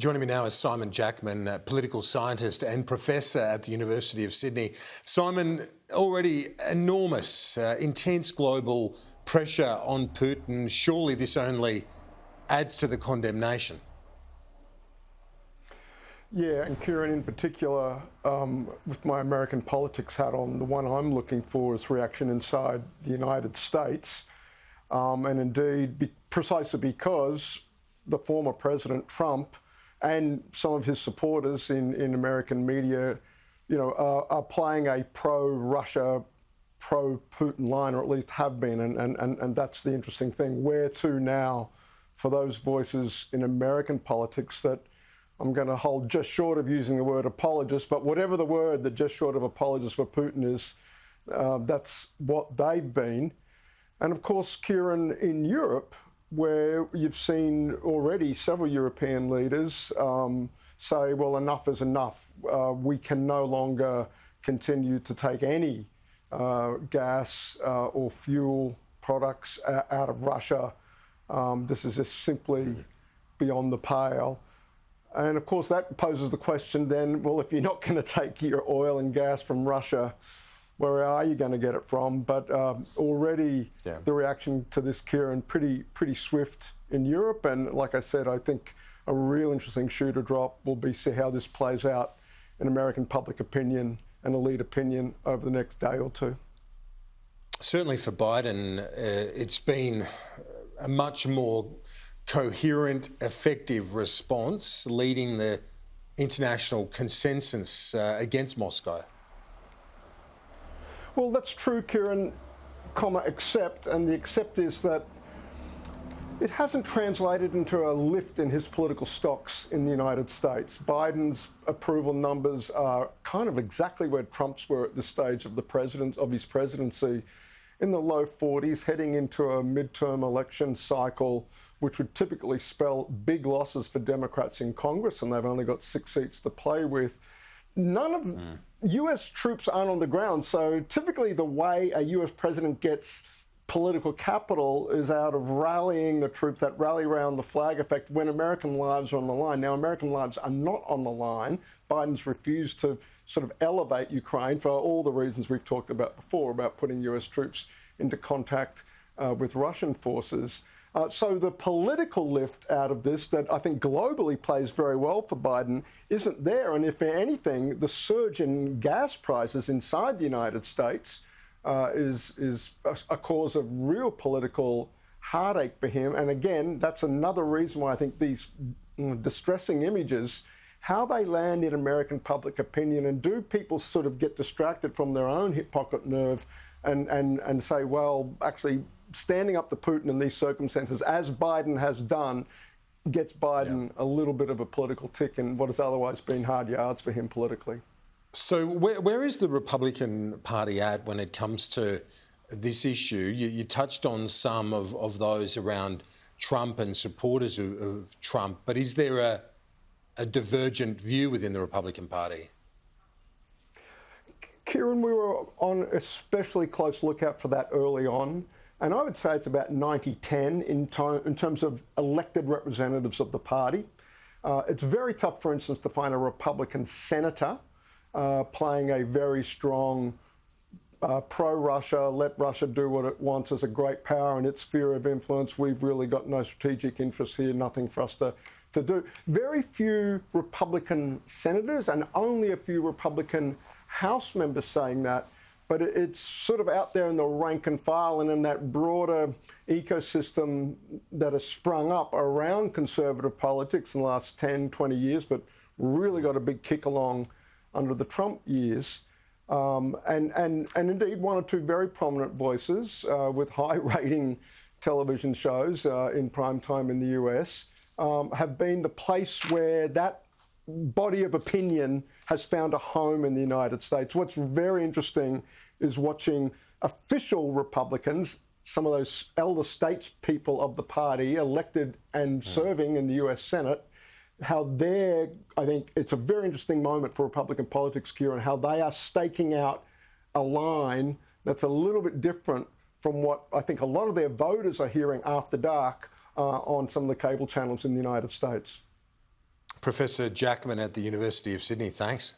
Joining me now is Simon Jackman, a political scientist and professor at the University of Sydney. Simon, already enormous, intense global pressure on Putin. Surely this only adds to the condemnation. Yeah, and Kieran, in particular, with my American politics hat on, the one I'm looking for is reaction inside the United States. And indeed, precisely because the former President Trump and some of his supporters in American media, are playing a pro-Russia, pro-Putin line, or at least have been. And that's the interesting thing. Where to now for those voices in American politics that I'm going to hold just short of using the word apologist, but whatever the word that just short of apologist for Putin is, that's what they've been. And of course, Kieran, in Europe, where you've seen already several European leaders say, well, enough is enough. We can no longer continue to take any gas or fuel products out of Russia. This is just simply beyond the pale. And of course, that poses the question then, well, if you're not going to take your oil and gas from Russia, where are you going to get it from? But already the reaction to this, Kieran, pretty swift in Europe. And like I said, I think a real interesting shoe to drop will be see how this plays out in American public opinion and elite opinion over the next day or two. Certainly for Biden, it's been a much more coherent, effective response leading the international consensus against Moscow. Well, that's true, Kieran, except, and the except is that it hasn't translated into a lift in his political stocks in the United States. Biden's approval numbers are kind of exactly where Trump's were at this stage of his presidency, in the low 40s, heading into a midterm election cycle, which would typically spell big losses for Democrats in Congress, and they've only got 6 seats to play with. None of US troops aren't on the ground, so typically the way a US president gets political capital is out of rallying the troops, that rally around the flag effect, when American lives are on the line. Now, American lives are not on the line. Biden's refused to sort of elevate Ukraine for all the reasons we've talked about before, about putting US troops into contact with Russian forces. So the political lift out of this that I think globally plays very well for Biden isn't there. And if anything, the surge in gas prices inside the United States is a cause of real political heartache for him. And again, that's another reason why I think these distressing images, how they land in American public opinion, and do people sort of get distracted from their own hip pocket nerve and say, well, actually, standing up to Putin in these circumstances, as Biden has done, gets Biden a little bit of a political tick in what has otherwise been hard yards for him politically. So where is the Republican Party at when it comes to this issue? You touched on some of those around Trump and supporters of Trump, but is there a divergent view within the Republican Party? Kieran, we were on especially close lookout for that early on. And I would say it's about 90-10 in terms of elected representatives of the party. It's very tough, for instance, to find a Republican senator playing a very strong pro-Russia, let Russia do what it wants as a great power in its sphere of influence. We've really got no strategic interests here, nothing for us to do. Very few Republican senators and only a few Republican House members saying that. But it's sort of out there in the rank and file and in that broader ecosystem that has sprung up around conservative politics in the last 10, 20 years, but really got a big kick along under the Trump years. And indeed, one or two very prominent voices with high-rating television shows in prime time in the US have been the place where that body of opinion has found a home in the United States. What's very interesting is watching official Republicans, some of those elder statespeople of the party elected and serving in the US Senate, how they're, I think it's a very interesting moment for Republican politics, Kieran, how they are staking out a line that's a little bit different from what I think a lot of their voters are hearing after dark on some of the cable channels in the United States. Professor Jackman at the University of Sydney, thanks.